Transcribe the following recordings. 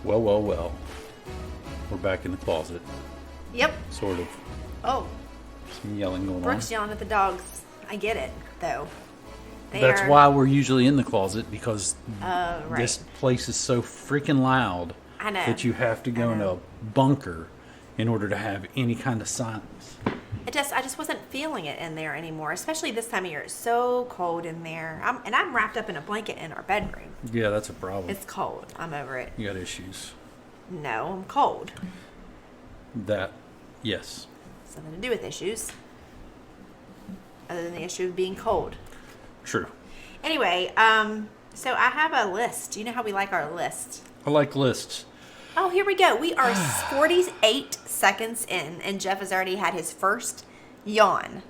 Well. We're back in the closet. Yep. Sort of. Oh, Some yelling going Brooke's yelling at the dogs. I get it, though. on. That's why we're usually in the closet, because right. this place is so freaking loud I know. that you have to go in a bunker in order to have any kind of silence. I just wasn't feeling it in there anymore, especially this time of year. It's so cold in there. I'm wrapped up in a blanket in our bedroom. Yeah, that's a problem. It's cold. I'm over it. You got issues. No, I'm cold. Yes. Something to do with issues. Other than the issue of being cold. True. Anyway, so I have a list. You know how we like our list? I like lists. Oh, here we go. We are 48 seconds in, and Jeff has already had his first yawn.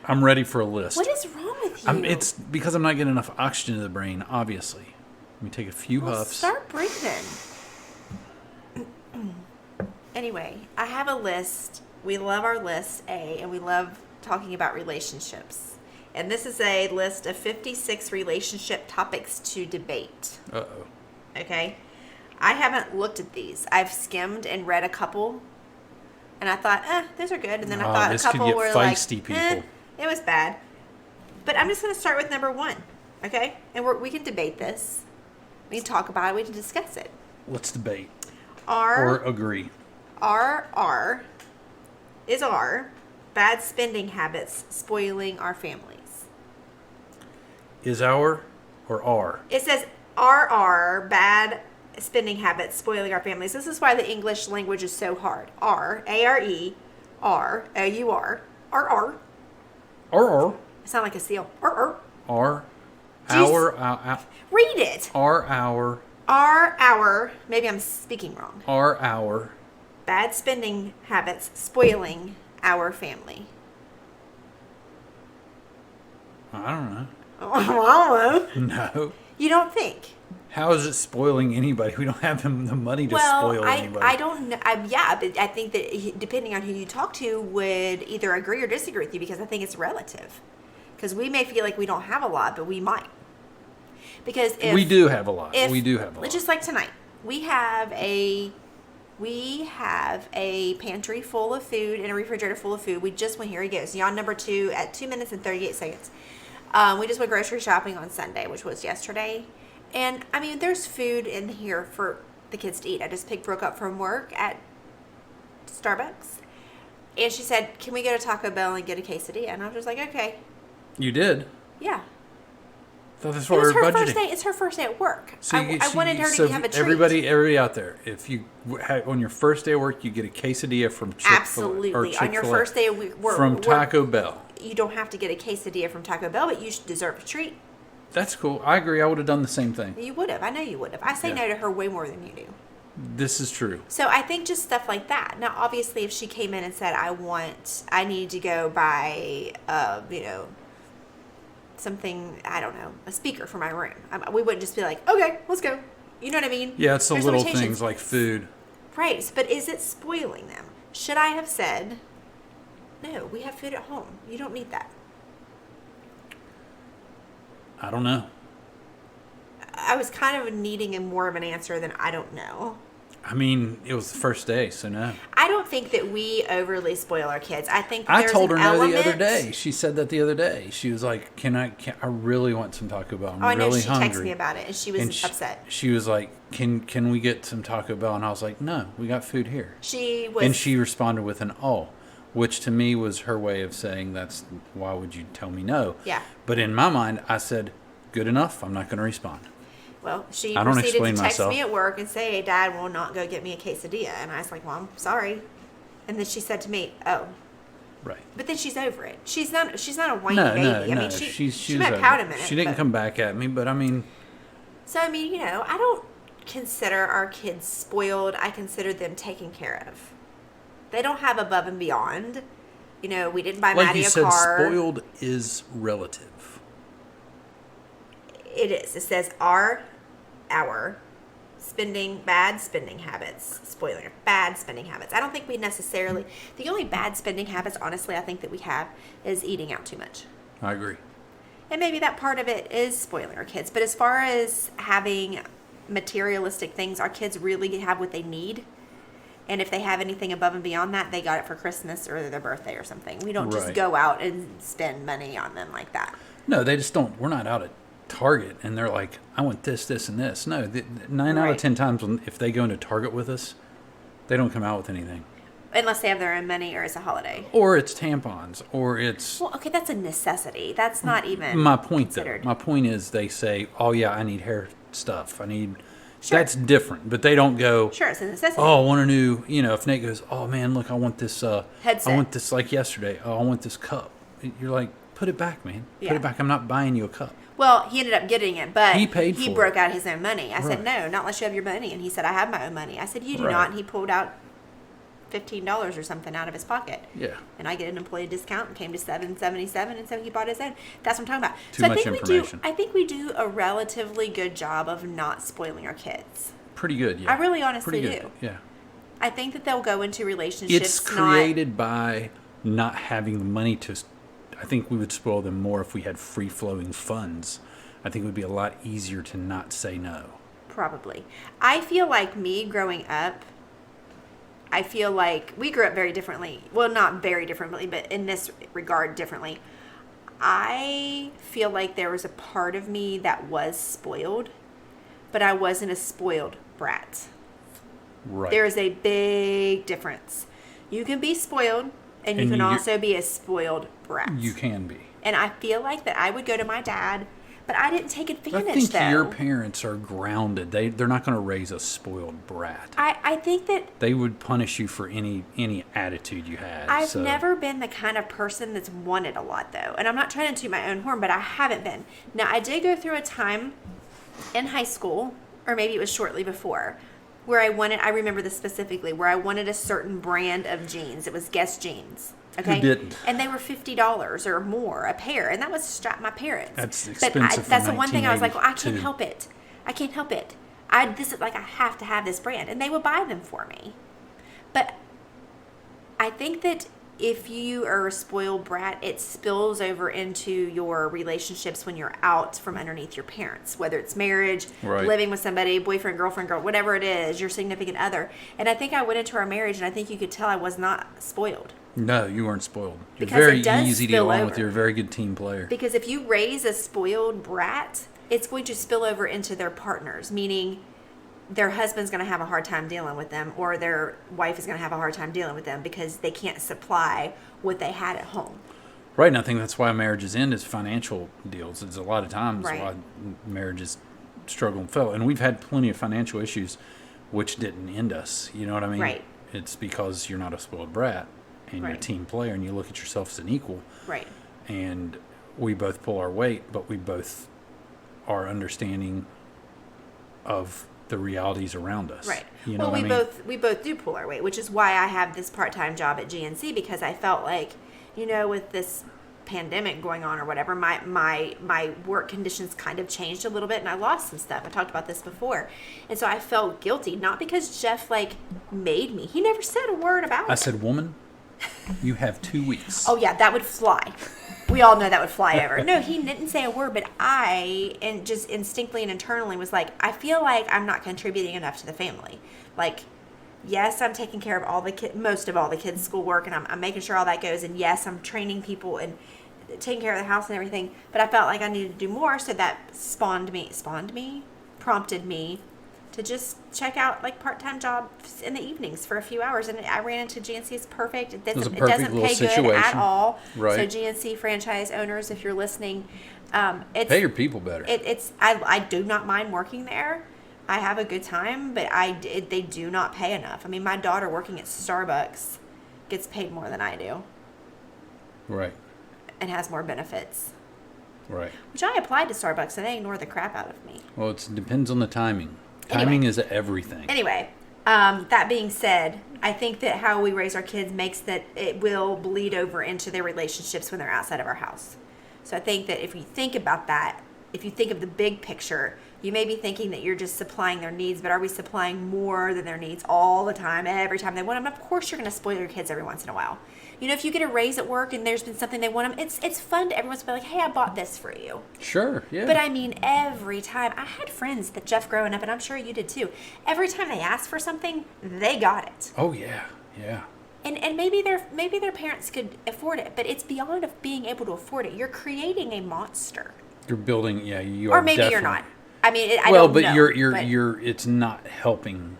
I'm ready for a list. What is wrong with you? It's because I'm not getting enough oxygen to the brain, obviously. Let me take a few huffs. Start breathing. Anyway, I have a list. We love our list, and we love talking about relationships. And this is a list of 56 relationship topics to debate. Uh-oh. Okay? I haven't looked at these. I've skimmed and read a couple, and I thought, those are good. And then I thought a couple were feisty like, people. It was bad. But I'm just going to start with number one, okay? And we can debate this. We can talk about it. We can discuss it. Let's debate. Or agree. R is bad spending habits spoiling our families. Is our or R? It says bad spending habits spoiling our families. This is why the English language is so hard. A-R-E, R, O-U-R, R. R. I sound like a seal. R. R. Our. Read it. Our. Maybe I'm speaking wrong. Our. Bad spending habits spoiling our family. I don't know. I don't know. No. You don't think? How is it spoiling anybody? We don't have the money to spoil anybody. I don't know. Yeah, but I think that depending on who you talk to would either agree or disagree with you, because I think it's relative. Because we may feel like we don't have a lot, but we might. Because if we do have a lot. Just like tonight, we have a pantry full of food and a refrigerator full of food. We just went, here he goes, yawn number 2 at 2 minutes and 38 seconds. We just went grocery shopping on Sunday, which was yesterday. And, I mean, there's food in here for the kids to eat. I just picked Brooke up from work at Starbucks. And she said, can we go to Taco Bell and get a quesadilla? And I was just like, okay. You did? Yeah. I thought that's what we were budgeting. It's her first day at work. So I wanted her to have a treat. Everybody out there, if you on your first day of work, you get a quesadilla from Chick-fil-A. Absolutely. On your first day of work. From Taco Bell. You don't have to get a quesadilla from Taco Bell, but you deserve a treat. That's cool. I agree. I would have done the same thing. You would have. I know you would have. I say no to her way more than you do. This is true. So I think just stuff like that. Now, obviously, if she came in and said, I need to go buy, something, I don't know, a speaker for my room. We wouldn't just be like, okay, let's go. You know what I mean? Yeah, it's the little things like food. Right. But is it spoiling them? Should I have said, no, we have food at home. You don't need that. I don't know. I was kind of needing more of an answer than I don't know. I mean, it was the first day, so no. I don't think that we overly spoil our kids. I think I told her no the other day. She said that the other day. She was like, I really want some Taco Bell. I'm really hungry. She texted me about it, and she was upset. She was like, can we get some Taco Bell? And I was like, no, we got food here. And she responded with an oh, which to me was her way of saying why would you tell me no? Yeah. But in my mind, I said, good enough. I'm not going to respond. Well, she proceeded to text me at work and say, Dad will not go get me a quesadilla. And I was like, well, I'm sorry. And then she said to me, oh. Right. But then she's over it. She's not a whiny baby. No, I mean, she might pout a minute. She didn't come back at me, but I mean. So, I mean, I don't consider our kids spoiled. I consider them taken care of. They don't have above and beyond. We didn't buy Maddie a car. Like you said, spoiled is relative. It is. It says our bad spending habits, spoiling bad spending habits. I don't think we necessarily, the only bad spending habits, honestly, I think that we have is eating out too much. I agree. And maybe that part of it is spoiling our kids. But as far as having materialistic things. Our kids really have what they need. And if they have anything above and beyond that, they got it for Christmas or their birthday or something. We don't just go out and spend money on them like that. No, they just don't. We're not out at Target and they're like, I want this, this, and this. No, 9 out of 10 times if they go into Target with us, they don't come out with anything. Unless they have their own money or it's a holiday. Or it's tampons. Or it's... Well, okay, that's a necessity. That's not even my point, considered. Though. My point is they say, oh, yeah, I need hair stuff. I need... Sure. That's different. But they don't go... Sure, it's a necessity. Oh, I want a new... if Nate goes, oh, man, look, I want this... headset. I want this like yesterday. Oh, I want this cup. You're like, put it back, man. Yeah. Put it back. I'm not buying you a cup. Well, he ended up getting it, but he broke out his own money. I said, no, not unless you have your money. And he said, I have my own money. I said, you do not. And he pulled out $15 or something out of his pocket. Yeah. And I get an employee discount and came to $7.77, and so he bought his own. That's what I'm talking about. Too much information. I think we do a relatively good job of not spoiling our kids. Pretty good, yeah. I really honestly do. Yeah. I think that they'll go into relationships. It's created by not having the money to... I think we would spoil them more if we had free-flowing funds. I think it would be a lot easier to not say no. Probably. I feel like me growing up, I feel like we grew up very differently. Well, not very differently, but in this regard differently. I feel like there was a part of me that was spoiled, but I wasn't a spoiled brat. Right. There is a big difference. You can be spoiled, and you can also be a spoiled brat. You can be. And I feel like that I would go to my dad, but I didn't take advantage, I think your parents are grounded. They're not going to raise a spoiled brat. I think that... They would punish you for any attitude you had. I've never been the kind of person that's wanted a lot, though. And I'm not trying to toot my own horn, but I haven't been. Now, I did go through a time in high school, or maybe it was shortly before, where I remember this specifically, where I wanted a certain brand of jeans. It was Guess jeans. Okay. Who didn't? And they were $50 or more a pair, and that was to strap my parents. That's expensive. But that's the one thing I was like, well, I can't help it. I can't help it. This is like, I have to have this brand, and they would buy them for me. But I think that if you are a spoiled brat, it spills over into your relationships when you're out from underneath your parents, whether it's marriage, living with somebody, boyfriend, girlfriend, girl, whatever it is, your significant other. And I think I went into our marriage, and I think you could tell I was not spoiled. No, you weren't spoiled. You're because very easy to get along with. You're a very good team player. Because if you raise a spoiled brat, it's going to spill over into their partners, meaning their husband's going to have a hard time dealing with them, or their wife is going to have a hard time dealing with them because they can't supply what they had at home. Right, and I think that's why marriages end is financial deals. It's a lot of times why marriages struggle and fail. And we've had plenty of financial issues which didn't end us. You know what I mean? Right. It's because you're not a spoiled brat and you're a team player and you look at yourself as an equal. Right. And we both pull our weight, but we both are understanding of the realities around us. Right. You know we both do pull our weight, which is why I have this part-time job at GNC, because I felt like, with this pandemic going on or whatever, my work conditions kind of changed a little bit, and I lost some stuff. I talked about this before. And so I felt guilty, not because Jeff made me. He never said a word about it. I said, woman, you have 2 weeks. Oh yeah, that would fly. We all know that would fly over. No, he didn't say a word, but I, and just instinctively and internally, was like, I feel like I'm not contributing enough to the family. Yes, I'm taking care of most of all the kids' schoolwork, and I'm making sure all that goes. And yes, I'm training people and taking care of the house and everything. But I felt like I needed to do more, so that prompted me to just check out part-time jobs in the evenings for a few hours. And I ran into GNC. It's perfect. It doesn't pay good at all. Right. So GNC franchise owners, if you're listening, pay your people better. I do not mind working there. I have a good time, but they do not pay enough. I mean, my daughter working at Starbucks gets paid more than I do. Right. And has more benefits. Right. Which I applied to Starbucks, and they ignore the crap out of me. Well, it depends on the timing. Timing is everything. Anyway, that being said, I think that how we raise our kids makes that it will bleed over into their relationships when they're outside of our house. So I think that if you think about that, if you think of the big picture, You may be thinking that you're just supplying their needs, but are we supplying more than their needs all the time, every time they want them? Of course you're going to spoil your kids every once in a while. You know, if you get a raise at work and there's been something they want them, it's fun to everyone's be like, hey, I bought this for you. Sure, yeah. But I mean, every time. I had friends that Jeff growing up, and I'm sure you did too. Every time they asked for something, they got it. Oh, yeah, yeah. And maybe their parents could afford it, but it's beyond of being able to afford it. You're creating a monster. You're building, yeah, you are. Or maybe you're not. I mean, I well, don't but know. You're. It's not helping.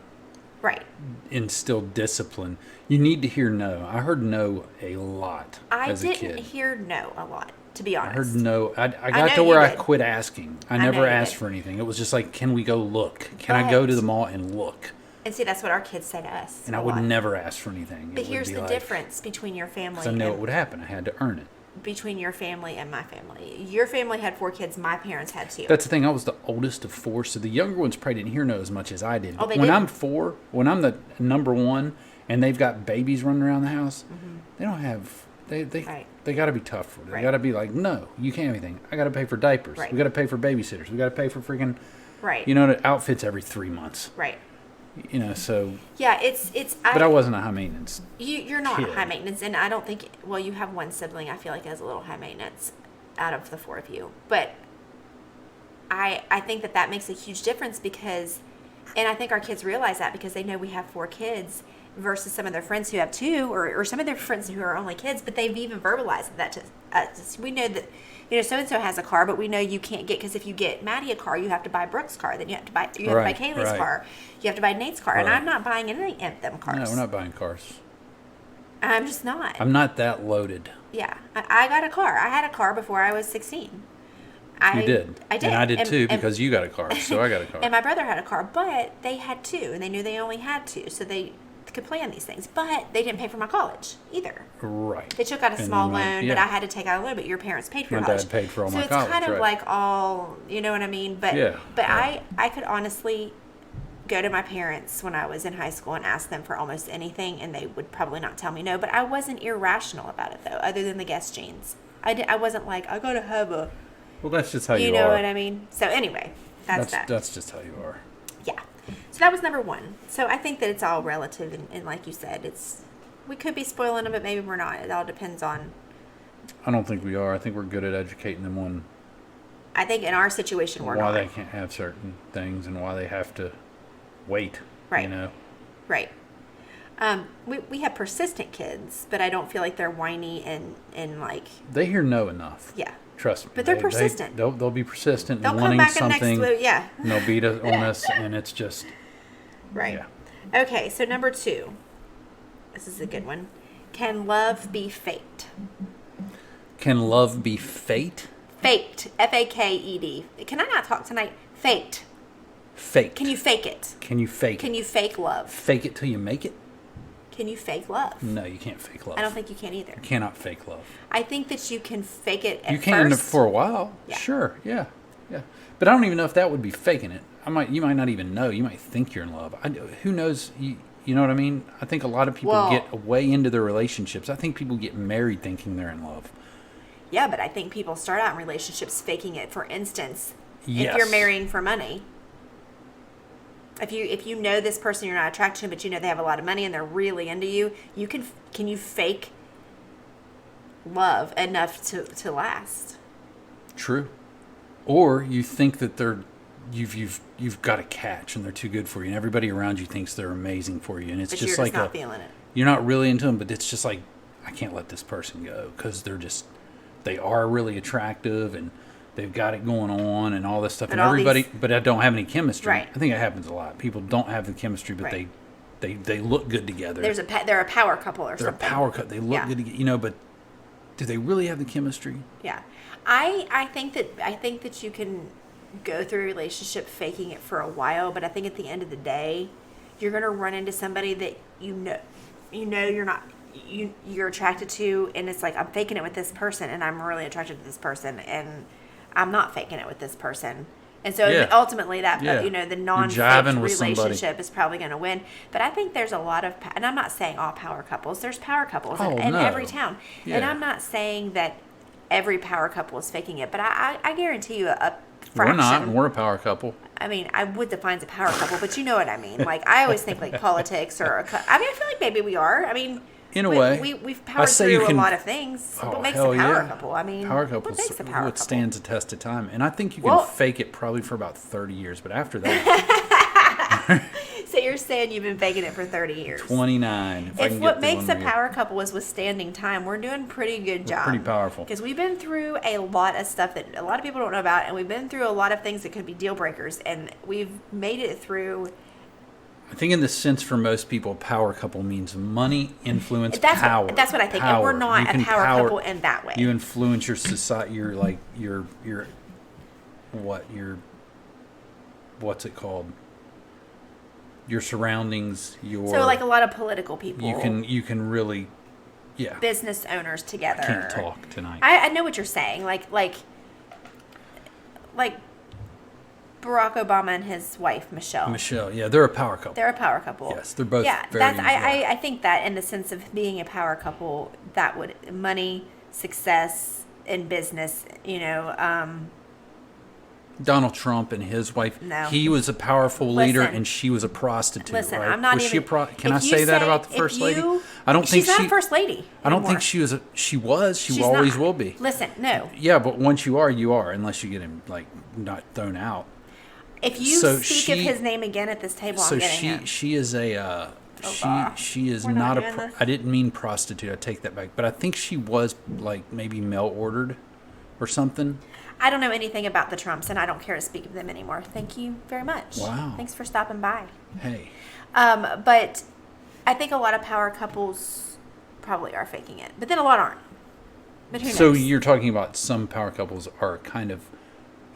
Right. Instill discipline. You need to hear no. I heard no a lot as a kid. I didn't hear no a lot, to be honest. I heard no. I got to where I quit asking. I never asked for anything. It was just like, can we go look? Can I go to the mall and look? And see, that's what our kids say to us. And I would never ask for anything. But here's the difference between your family. Because I knew it would happen. I had to earn it. Between your family and my family. Your family had 4 kids. My parents had 2. That's the thing. I was the oldest of 4, so the younger ones probably didn't hear no as much as I did. But when I'm 4, when I'm the number 1, and they've got babies running around the house, they don't have. They got to be tough for it. They got to be like, no, you can't have anything. I got to pay for diapers. We got to pay for babysitters. We got to pay for freaking, outfits every 3 months. Right. You know, so. Yeah, it's. But I wasn't a high maintenance. You're not high maintenance, and I don't think. Well, you have one sibling. I feel like has a little high maintenance, out of the 4 of you. But I think that makes a huge difference because, and I think our kids realize that because they know we have 4 kids versus some of their friends who have 2, or some of their friends who are only kids. But they've even verbalized that to us. We know that. So and so has a car, but we know you can't get, because if you get Maddie a car, you have to buy Brooke's car. Then you have to buy Kaylee's car. You have to buy Nate's car, and I'm not buying any of them cars. No, we're not buying cars. I'm just not. I'm not that loaded. Yeah, I got a car. I had a car before I was 16. You did. I did. And I did too, because you got a car, so I got a car. And my brother had a car, but they had 2, and they knew they only had 2, so they could plan these things. But they didn't pay for my college either. Right. They took out a small loan, but I had to take out a loan, but your parents paid for your college. My dad paid for all my college. So it's kind of like all, you know what I mean? But I could honestly go to my parents when I was in high school and ask them for almost anything, and they would probably not tell me no. But I wasn't irrational about it, though, other than the guest jeans. I wasn't like, I gotta have a. Well, that's just how you are. You know what I mean? So anyway, that's that. That's just how you are. Yeah. So that was number 1. So I think that it's all relative, and like you said, we could be spoiling them, but maybe we're not. It all depends on. I don't think we are. I think we're good at educating them on. I think in our situation we're why not. They can't have certain things and why they have to wait. Right. You know. Right. We have persistent kids, but I don't feel like they're whiny and like. They hear no enough. Yeah. Trust me. But they're persistent. They'll be persistent they'll and wanting come back something. Yeah. And they'll beat on us, and it's just. Right. Yeah. Okay, so number 2. This is a good one. Can love be faked? Can love be fate? Faked. F-A-K-E-D. Can I not talk tonight? Faked. Fake. Can you fake it? Can you fake it? Can you fake love? Fake it till you make it? Can you fake love? No, you can't fake love. I don't think you can either. You cannot fake love. I think that you can fake it at You can first. for a while. Yeah. Sure, yeah. But I don't even know if that would be faking it. You might not even know. You might think you're in love. Who knows? You know what I mean? I think a lot of people get way into their relationships. I think people get married thinking they're in love. Yeah, but I think people start out in relationships faking it. For instance, yes. If you're marrying for money, if you know this person you're not attracted to, but you know they have a lot of money and they're really into you, can you fake love enough to last? True. Or you think that you've got a catch and they're too good for you, and everybody around you thinks they're amazing for you, and it's just like not feeling it. You're not really into them, but it's just like, I can't let this person go because they are really attractive and they've got it going on and all this stuff, but but I don't have any chemistry. Right. I think it happens a lot. People don't have the chemistry, but they look good together. They're a power couple or something. They're a power couple. They look good together, but do they really have the chemistry? Yeah. I think that you can go through a relationship faking it for a while, but I think at the end of the day, you're going to run into somebody that you're attracted to, and it's like, I'm faking it with this person and I'm really attracted to this person, and I'm not faking it with this person. And so ultimately that, the non-faked relationship is probably going to win. But I think there's a lot of, and I'm not saying all power couples, there's power couples in every town. Yeah. And I'm not saying that every power couple is faking it, but I guarantee you a fraction. We're not, and we're a power couple. I mean, what defines a power couple, but you know what I mean. Like, I always think like politics or I mean, I feel like maybe we are. I mean, in a way, we've powered through a lot of things. What makes a power couple? I mean, power couples what makes a power couple? Stands a test of time, and I think you can fake it probably for about 30 years, but after that. So you're saying you've been faking it for 30 years? 29. If what makes a power couple is withstanding time, we're doing a pretty good job. Pretty powerful. Because we've been through a lot of stuff that a lot of people don't know about, and we've been through a lot of things that could be deal breakers, and we've made it through. I think in the sense for most people, a power couple means money, influence, power. That's what I think. Power. And we're not a power couple in that way. You influence your society. What's it called? Your surroundings. So like a lot of political people. You can really, yeah. Business owners together. I can't talk tonight. I know what you're saying. Like Barack Obama and his wife Michelle. Michelle, yeah, they're a power couple. They're a power couple. Yes, they're both. Yeah, very, I think that in the sense of being a power couple, that would money, success in business. Donald Trump and his wife. No. He was a powerful leader, and she was a prostitute. Listen, right? I'm not was even. Can I say that about the first lady? I don't think she's not first lady. I don't think she was. She was. She always will be. Listen, no. Yeah, but once you are, unless you get him like not thrown out. If you speak of his name again at this table, I'm getting it. She is a. She is not a. I didn't mean prostitute. I take that back. But I think she was like maybe mail ordered, or something. I don't know anything about the Trumps, and I don't care to speak of them anymore. Thank you very much. Wow. Thanks for stopping by. Hey. But I think a lot of power couples probably are faking it, but then a lot aren't. But who knows? So you're talking about some power couples are kind of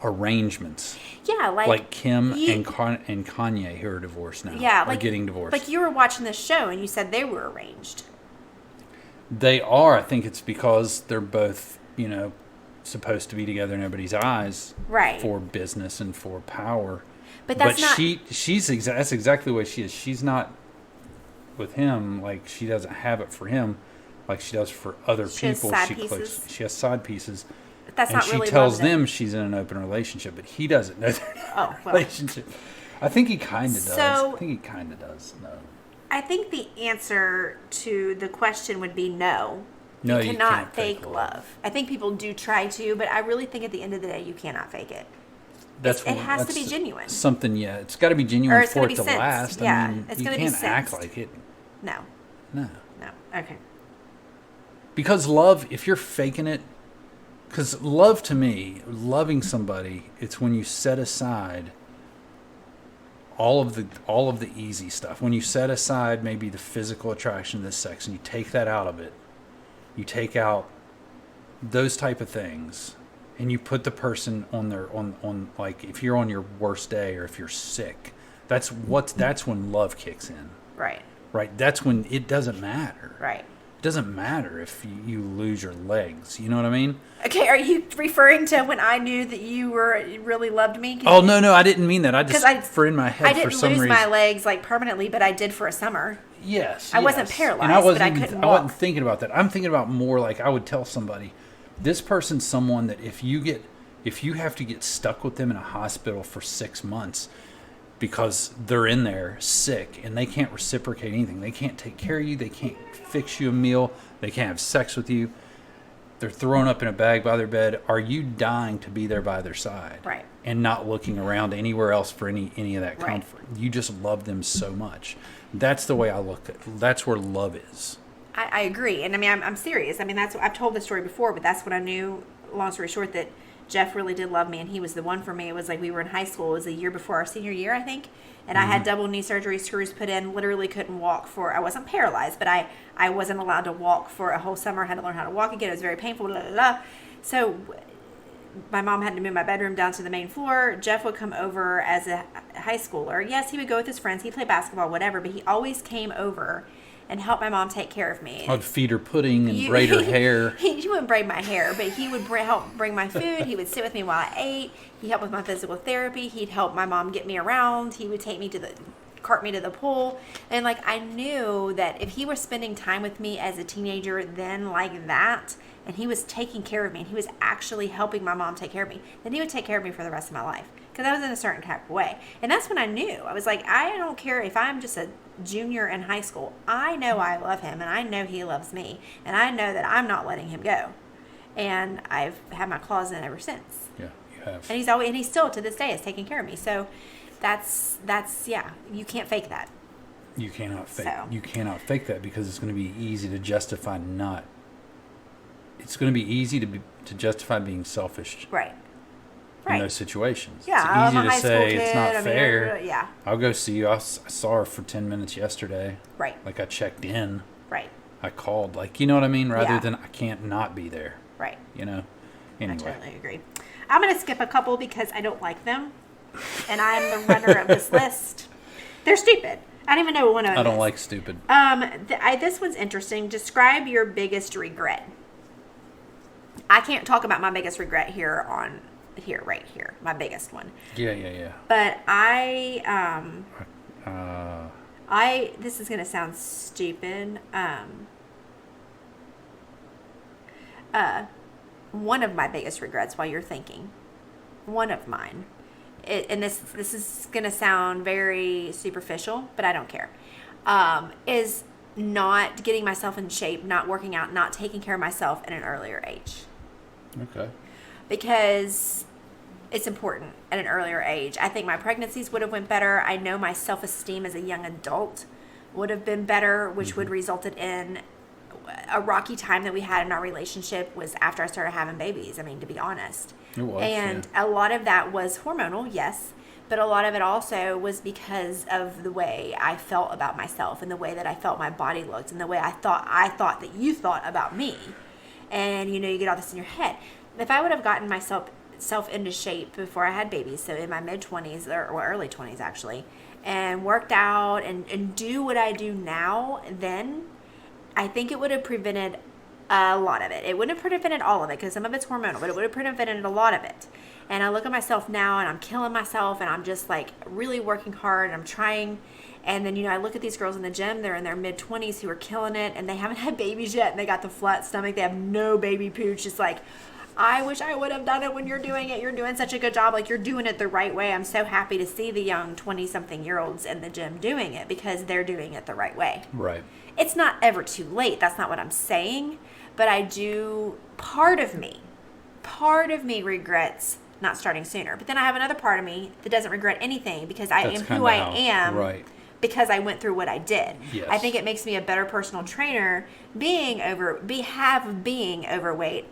arrangements. Yeah, like Kim and Kanye, who are divorced now. Yeah, are getting divorced. Like you were watching this show, and you said they were arranged. They are. I think it's because they're both, supposed to be together in everybody's eyes, right? For business and for power. But that's not. That's exactly the way she is. She's not with him. Like she doesn't have it for him, like she does for other people. She has side pieces. But that's not really. She tells them she's in an open relationship, but he doesn't know they're in a relationship. I think he kind of does. I think he kind of does. No. I think the answer to the question would be no. No, you cannot fake love. I think people do try to, but I really think at the end of the day, you cannot fake it. It has to be genuine. Something, yeah. It's got to be genuine for it to last. Yeah, I mean, it's going to be sensed. You can't act like it. No. Okay. Because love, if you're faking it, because love to me, loving somebody, it's when you set aside all of the easy stuff. When you set aside maybe the physical attraction, the sex, and you take that out of it. You take out those type of things, and you put the person on like if you're on your worst day or if you're sick. That's when love kicks in. Right. Right. That's when it doesn't matter. Right. It doesn't matter if you lose your legs. You know what I mean? Okay. Are you referring to when I knew that you really loved me? Oh no, I didn't mean that. I just for in my head for some reason. I didn't lose my legs like permanently, but I did for a summer. Yes. I wasn't paralyzed, but I couldn't walk. I wasn't thinking about that. I'm thinking about more like I would tell somebody, this person's someone that if you have to get stuck with them in a hospital for 6 months because they're in there sick and they can't reciprocate anything. They can't take care of you. They can't fix you a meal. They can't have sex with you. They're thrown up in a bag by their bed. Are you dying to be there by their side? Right. And not looking around anywhere else for any of that comfort. Right. You just love them so much. That's the way I look at it. That's where love is. I agree. And I mean, I'm serious. I mean, I've told this story before, but that's when I knew, long story short, that Jeff really did love me and he was the one for me. It was like we were in high school. It was a year before our senior year, I think. And I had double knee surgery, screws put in, literally couldn't walk I wasn't paralyzed, but I wasn't allowed to walk for a whole summer. I had to learn how to walk again. It was very painful, blah, blah, blah. So my mom had to move my bedroom down to the main floor. Jeff would come over as a high schooler. Yes, he would go with his friends. He'd play basketball, whatever, but he always came over and helped my mom take care of me. I'd feed her pudding and braid her hair. He wouldn't braid my hair, but he would help bring my food. He would sit with me while I ate. He helped with my physical therapy. He'd help my mom get me around. He would take me to the cart me to the pool. And like, I knew that if he was spending time with me as a teenager then like that, and he was taking care of me, and he was actually helping my mom take care of me, then he would take care of me for the rest of my life. Because I was in a certain type of way. And that's when I knew. I was like, I don't care if I'm just a junior in high school. I know I love him, and I know he loves me. And I know that I'm not letting him go. And I've had my claws in ever since. Yeah, you have. And he's still, to this day, is taking care of me. So that's yeah, you can't fake that. You cannot fake that, because it's going to be easy to justify not. It's going to be easy to justify being selfish. Right. In those situations. Yeah, it's easy to say it's not fair. Yeah. I'll go see you. I saw her for 10 minutes yesterday. Right. Like, I checked in. Right. I called. Like, you know what I mean? Rather than I can't not be there. Right. You know? Anyway. I totally agree. I'm going to skip a couple because I don't like them. And I'm the runner of this list. They're stupid. I don't even know what one of them I don't like stupid. This one's interesting. Describe your biggest regret. I can't talk about my biggest regret right here, my biggest one. Yeah. But this is going to sound stupid. One of my biggest regrets, while you're thinking, one of mine, and this is going to sound very superficial, but I don't care, is not getting myself in shape, not working out, not taking care of myself at an earlier age. Okay. Because it's important at an earlier age. I think my pregnancies would have went better. I know my self-esteem as a young adult would have been better, which would resulted in a rocky time that we had in our relationship was after I started having babies. I mean, to be honest. It was, and a lot of that was hormonal, yes, but a lot of it also was because of the way I felt about myself and the way that I felt my body looked and the way I thought that you thought about me. And, you get all this in your head. If I would have gotten myself into shape before I had babies, so in my mid-20s or early 20s actually, and worked out and do what I do now, then I think it would have prevented a lot of it. It wouldn't have prevented all of it because some of it's hormonal, but it would have prevented a lot of it. And I look at myself now and I'm killing myself and I'm just like really working hard and I'm trying. And then, I look at these girls in the gym, they're in their mid-20s who are killing it and they haven't had babies yet and they got the flat stomach. They have no baby pooch. It's like, I wish I would have done it when you're doing it. You're doing such a good job. Like, you're doing it the right way. I'm so happy to see the young 20-something-year-olds in the gym doing it because they're doing it the right way. Right. It's not ever too late. That's not what I'm saying. But part of me regrets not starting sooner. But then I have another part of me that doesn't regret anything because I am who I am. Right. Because I went through what I did. Yes. I think it makes me a better personal trainer being overweight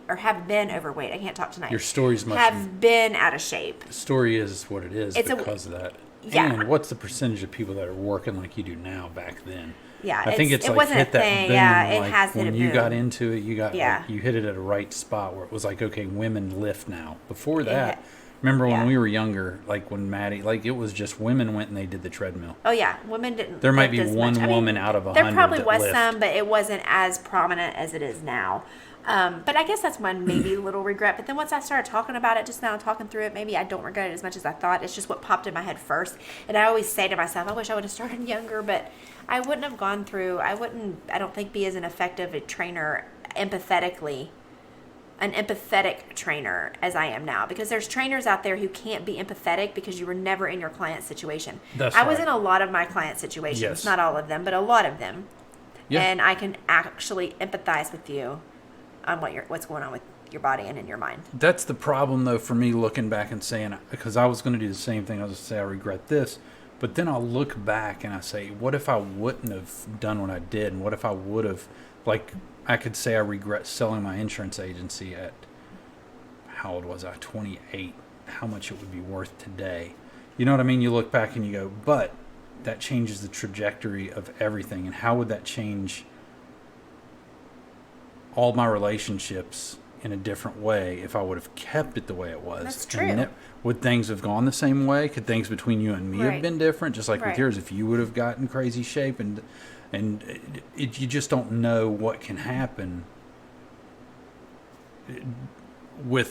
or have been overweight. I can't talk tonight. Your story's much have been out of shape. The story is what it is because of that. Yeah. And what's the percentage of people that are working like you do now back then? Yeah, I think it wasn't hit that thing. boom. Yeah, it like has hit when a you boom. got into it, you hit it at a right spot where it was like, okay, women lift now. Before that, remember when we were younger, like when Maddie, like it was just women went and they did the treadmill. Oh yeah, women didn't. There might be one woman out of 100 There probably was lift. some, but it wasn't as prominent as it is now. But I guess that's one maybe little regret. But then once I started talking about it just now, talking through it, maybe I don't regret it as much as I thought. It's just what popped in my head first. And I always say to myself, I wish I would have started younger, but I wouldn't have gone through, I don't think be as an effective a trainer an empathetic trainer as I am now, because there's trainers out there who can't be empathetic because you were never in your client's situation. I was in a lot of my client situations, not all of them, but a lot of them. Yeah. And I can actually empathize with you on what's going on with your body and in your mind. That's the problem, though, for me looking back and saying, because I was going to do the same thing. I was going to say I regret this, but then I'll look back and I say, what if I wouldn't have done what I did? And what if I would have, like, I could say I regret selling my insurance agency at, how old was I, 28, how much it would be worth today. You know what I mean? You look back and you go, but that changes the trajectory of everything. And how would that change all my relationships in a different way if I would have kept it the way it was? That's true. Would things have gone the same way? Could things between you and me have been different? Just like with yours, if you would have gotten crazy shape and you just don't know what can happen.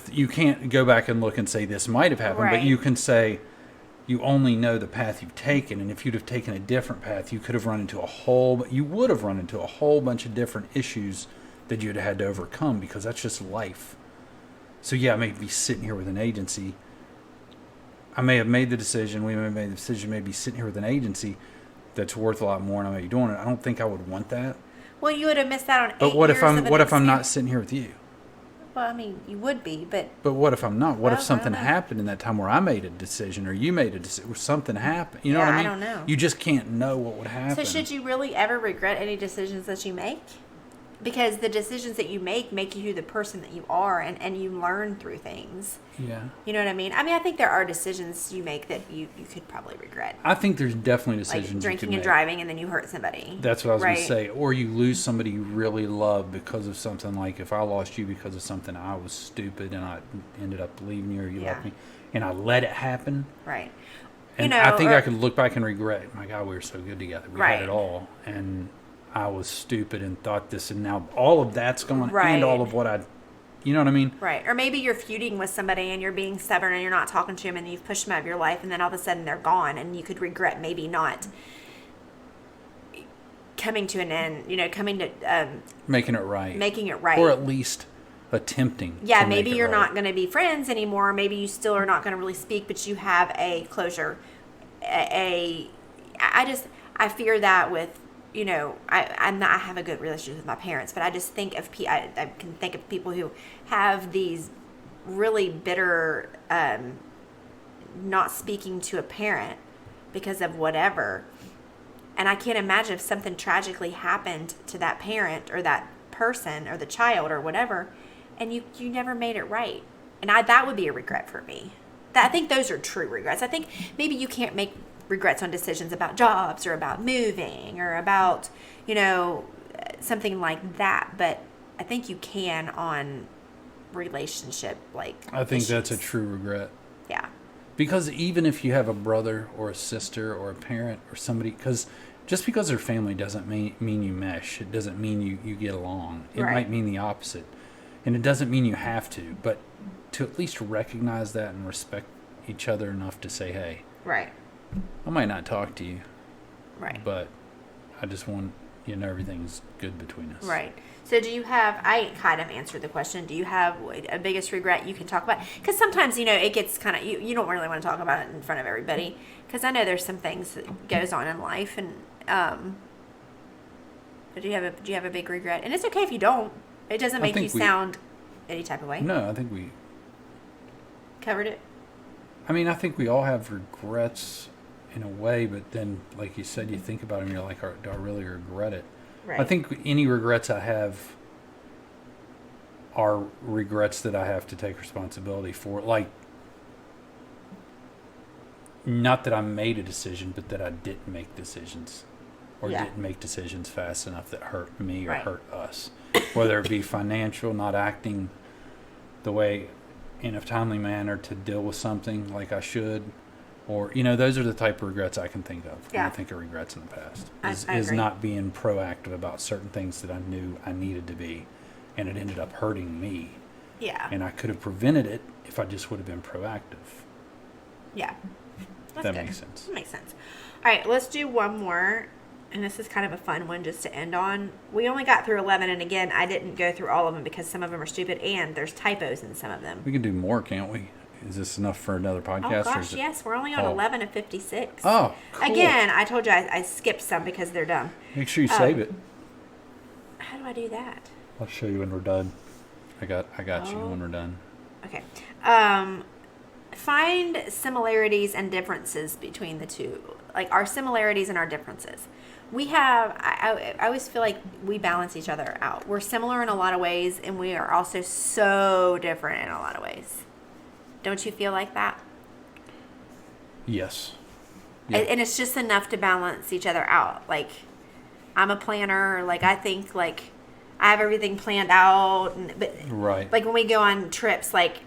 You can't go back and look and say this might have happened, but you can say you only know the path you've taken, and if you'd have taken a different path, you would have run into a whole bunch of different issues that you'd have had to overcome, because that's just life. So yeah, I may be sitting here with an agency. I may have made the decision. We may have made the decision. Maybe sitting here with an agency that's worth a lot more, and I may be doing it. I don't think I would want that. Well, you would have missed out on 8 But what years if I'm? of an What if I'm not experience. sitting here with you? Well, I mean, you would be, but But what if I'm not? What if Well, I something don't know. happened in that time where I made a decision, or you made a decision, or something happened? You know what I Yeah, I mean? don't know. You just can't know what would happen. so should you really ever regret any decisions that you make? Because the decisions that you make you the person that you are, and you learn through things. Yeah. You know what I mean? I mean, I think there are decisions you make that you could probably regret. I think there's definitely Like decisions drinking you and can make. driving, and then you hurt somebody. That's what I was going to Right. say. Or you lose somebody you really love because of something. Like if I lost you because of something, I was stupid and I ended up leaving you, or you Yeah. left me, and I let it happen. Right. And I think I could look back and regret, my God, we were so good together. We Right. had it all. And I was stupid and thought this, and now all of that's gone, Right. and all of what you know what I mean? Right. Or maybe you're feuding with somebody and you're being stubborn and you're not talking to them and you've pushed them out of your life, and then all of a sudden they're gone, and you could regret maybe not coming to an end, coming to Making it right. making it right. Or at least attempting. Yeah, to make maybe it you're right. not going to be friends anymore. Maybe you still are not going to really speak, but you have a closure. I fear that with, I have a good relationship with my parents, but I just think of I can think of people who have these really bitter, not speaking to a parent because of whatever. And I can't imagine if something tragically happened to that parent or that person or the child or whatever, and you never made it right. And that would be a regret for me. I think those are true regrets. I think maybe you can't make regrets on decisions about jobs or about moving or about, something like that. But I think you can on relationship, I think that's a issues. true regret. Yeah. Because even if you have a brother or a sister or a parent or somebody, just because they're family doesn't mean you mesh. It doesn't mean you get along. It Right. might mean the opposite. And it doesn't mean you have to, but to at least recognize that and respect each other enough to say, hey, Right. I might not talk to you, Right. but I just want you to know everything's good between us. Right. So do you have, I kind of answered the question, do you have a biggest regret you can talk about? Because sometimes, it gets kind of, you don't really want to talk about it in front of everybody. Because I know there's some things that goes on in life. And, but do you have a big regret? And it's okay if you don't. It doesn't make you sound any type of way. No, I think we Covered it? I mean, I think we all have regrets in a way, but then, like you said, you think about them, you're like, do I really regret it? Right. I think any regrets I have are regrets that I have to take responsibility for. Like, not that I made a decision, but that I didn't make decisions. Or Yeah. didn't make decisions fast enough that hurt me or Right. hurt us. Whether it be financial, not acting the way in a timely manner to deal with something like I should, or those are the type of regrets I can think of when Yeah. I think of regrets in the past. I Is agree. not being proactive about certain things that I knew I needed to be, and it ended up hurting me. Yeah. And I could have prevented it if I just would have been proactive. Yeah. If that makes sense. That makes sense. All right, let's do one more. And this is kind of a fun one just to end on. We only got through 11, and again, I didn't go through all of them because some of them are stupid and there's typos in some of them. We can do more, can't we? Is this enough for another podcast? Oh or gosh, is it- yes, we're only on 11 of 56. Oh, cool. Again, I told you I skipped some because they're dumb. Make sure you save it. How do I do that? I'll show you when we're done. I got you when we're done. Okay. Find similarities and differences between the two. Like our similarities and our differences. We have, I always feel like we balance each other out. We're similar in a lot of ways, and we are also so different in a lot of ways. Don't you feel like that? Yes. Yeah. And it's just enough to balance each other out. Like, I'm a planner. Like, I think, like, I have everything planned out. But, Right. like, when we go on trips, like,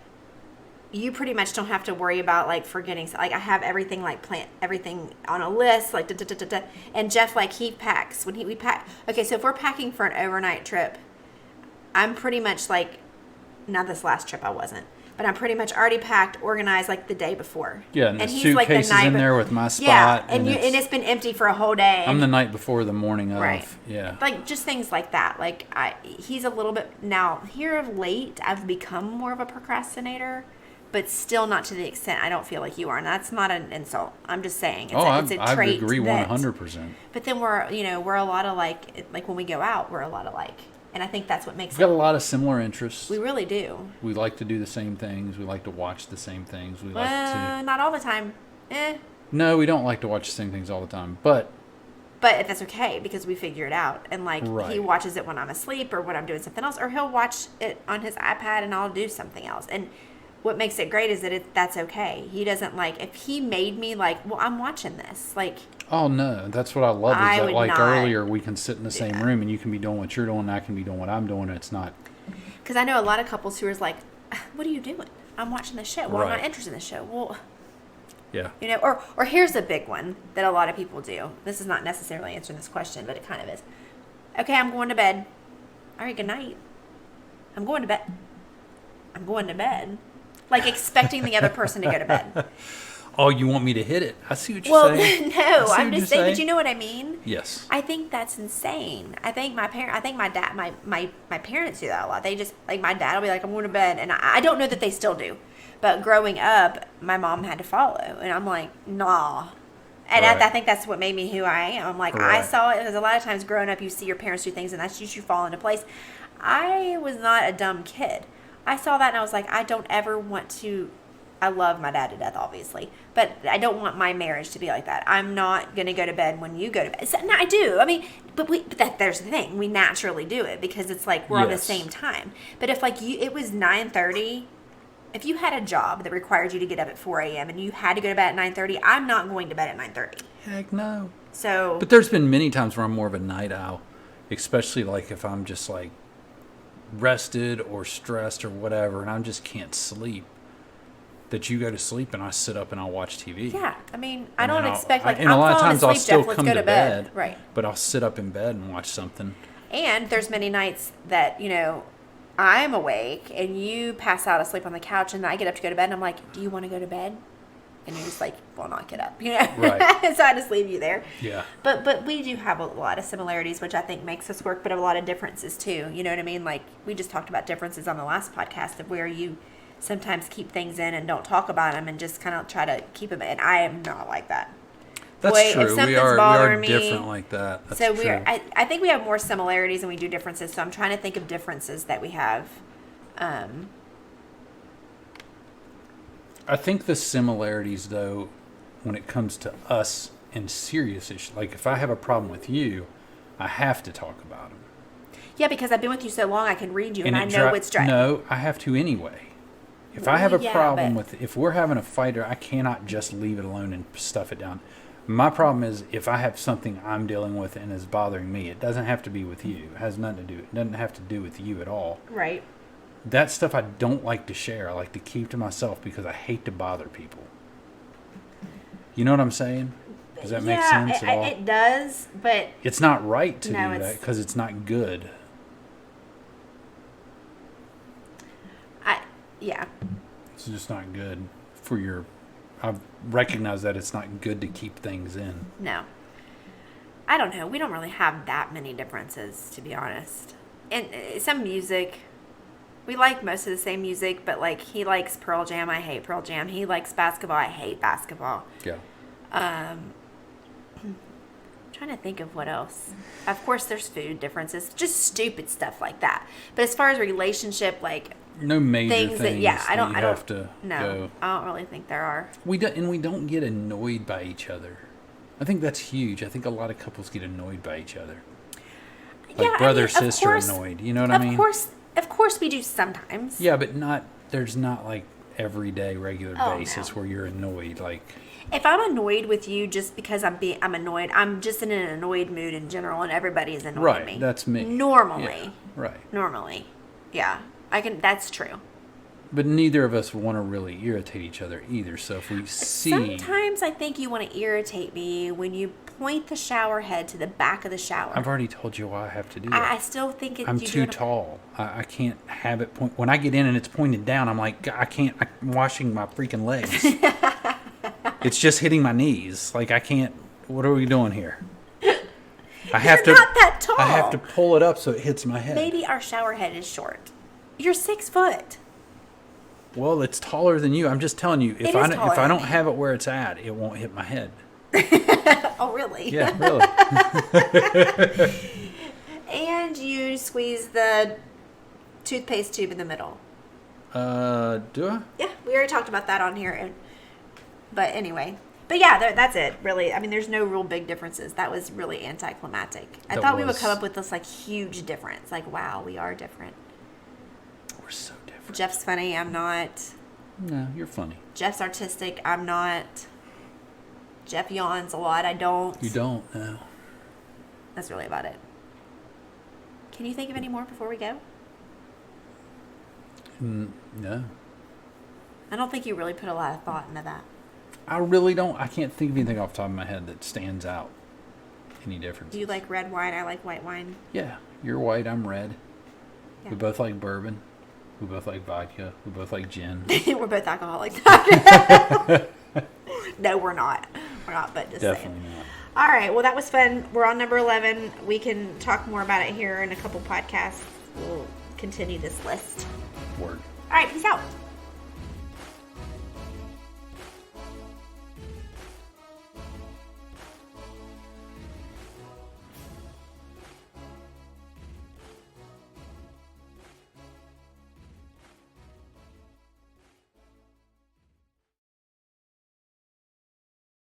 you pretty much don't have to worry about, like, forgetting. Like, I have everything, like, everything on a list. Like, da-da-da-da-da. And Jeff, like, he packs. We pack. Okay, so if we're packing for an overnight trip, I'm pretty much, like, not this last trip I wasn't. but I'm pretty much already packed, organized like the day before. Yeah, and the suitcase is in there with my spot. Yeah, and it's been empty for a whole day. I'm the night before the morning of. Right. Yeah. Like just things like that. Like he's a little bit now here of late. I've become more of a procrastinator, but still not to the extent I don't feel like you are. And that's not an insult. I'm just saying it's a trait. I agree 100%. But then we're a lot of like when we go out, we're a lot of like. And I think that's what makes We've got a lot of similar interests. We really do. We like to do the same things. We like to watch the same things. We like to... Not all the time. No, we don't like to watch the same things all the time. But that's okay because we figure it out. And like he watches it when I'm asleep or when I'm doing something else. Or he'll watch it on his iPad and I'll do something else. And what makes it great is that that's okay. He doesn't like... If he made me like, well, I'm watching this. Like... Oh, no. That's what I love is that, like, earlier we can sit in the same room and you can be doing what you're doing and I can be doing what I'm doing. It's not... Because I know a lot of couples who are like, what are you doing? I'm watching the show. Well, I'm not interested in the show. Well... Yeah. You know, or here's a big one that a lot of people do. This is not necessarily answering this question, but it kind of is. Okay, I'm going to bed. All right, good night. I'm going to bed. I'm going to bed. Like expecting the other person to go to bed. Oh, you want me to hit it? I see what you're saying. Well, no, I'm just saying, but you know what I mean? Yes. I think that's insane. I think my parents do that a lot. They just, like, my dad will be like, I'm going to bed. And I don't know that they still do. But growing up, my mom had to follow. And I'm like, nah. And I think that's what made me who I am. I'm like, I saw it. Because a lot of times growing up, you see your parents do things and that's usually fall into place. I was not a dumb kid. I saw that and I was like, I don't ever want to... I love my dad to death, obviously, but I don't want my marriage to be like that. I'm not going to go to bed when you go to bed. So, no, I do. I mean, but there's the thing. We naturally do it because it's like we're on the same time. But if like it was 9:30, if you had a job that required you to get up at 4 a.m. and you had to go to bed at 9:30, I'm not going to bed at 9:30. Heck no. So. But there's been many times where I'm more of a night owl, especially like if I'm just like rested or stressed or whatever, and I just can't sleep. That you go to sleep and I sit up and I'll watch TV. Yeah, I mean, I don't expect like. And a lot of times I'll still come to bed, right? But I'll sit up in bed and watch something. And there's many nights that I'm awake and you pass out asleep on the couch and I get up to go to bed and I'm like, do you want to go to bed? And you're just like, well, not get up, Right. So I just leave you there. Yeah. But we do have a lot of similarities, which I think makes us work, but a lot of differences too. You know what I mean? Like we just talked about differences on the last podcast of where you sometimes keep things in and don't talk about them and just kind of try to keep them. And I am not like that. That's true. We are different like that. That's so true. I think we have more similarities than we do differences. So I'm trying to think of differences that we have. I think the similarities, though, when it comes to us and serious issues, like if I have a problem with you, I have to talk about them. Yeah, because I've been with you so long, I can read you and I know what's driving. No, I have to anyway. If I have a problem if we're having a fight, I cannot just leave it alone and stuff it down. My problem is if I have something I'm dealing with and is bothering me, it doesn't have to be with you. It has nothing to do. It doesn't have to do with you at all. Right. That stuff I don't like to share. I like to keep to myself because I hate to bother people. You know what I'm saying? Does that make sense at all? It does, but... It's not right to do that because it's not good. Yeah. It's just not good for your... I recognize that it's not good to keep things in. No. I don't know. We don't really have that many differences, to be honest. And some music... We like most of the same music, but like he likes Pearl Jam, I hate Pearl Jam. He likes basketball, I hate basketball. Yeah. I'm trying to think of what else. Of course, there's food differences, just stupid stuff like that. But as far as relationship, like no major things I don't go. I don't really think there are. We don't get annoyed by each other. I think that's huge. I think a lot of couples get annoyed by each other. Like brother, sister annoyed. You know what I mean? Of course we do sometimes. Yeah, but there's not like everyday regular basis where you're annoyed. Like if I'm annoyed with you just because I'm annoyed, I'm just in an annoyed mood in general and everybody is annoying me. Right, that's me. Normally. Yeah, right. Normally. Yeah. That's true. But neither of us want to really irritate each other either. So if we see... Sometimes I think you want to irritate me when you point the shower head to the back of the shower. I've already told you why I have to do that. I still think I'm too tall. I can't have it point. When I get in and it's pointed down, I'm like, I can't. I'm washing my freaking legs. It's just hitting my knees. Like, I can't. What are we doing here? You're not that tall. I have to pull it up so it hits my head. Maybe our shower head is short. You're 6 foot. Well, it's taller than you. I'm just telling you. If I don't have it where it's at, it won't hit my head. Oh, really? Yeah, really. And you squeeze the toothpaste tube in the middle. Do I? Yeah, we already talked about that on here. But anyway. But yeah, that's it, really. I mean, there's no real big differences. That was really anticlimactic. I thought we would come up with this, like, huge difference. Like, wow, we are different. We're so different. Jeff's funny. I'm not. No, you're funny. Jeff's artistic. I'm not. Jeff yawns a lot. I don't. You don't? No. That's really about it. Can you think of any more before we go? No. I don't think you really put a lot of thought into that. I really don't. I can't think of anything off the top of my head that stands out. Any difference? Do you like red wine? I like white wine. Yeah. You're white. I'm red. Yeah. We both like bourbon. We both like vodka. We both like gin. We're both alcoholics. No, we're not. We're not, but just Definitely saying. not. All right. Well, that was fun. We're on number 11. We can talk more about it here in a couple podcasts. We'll continue this list. Word. All right. Peace out.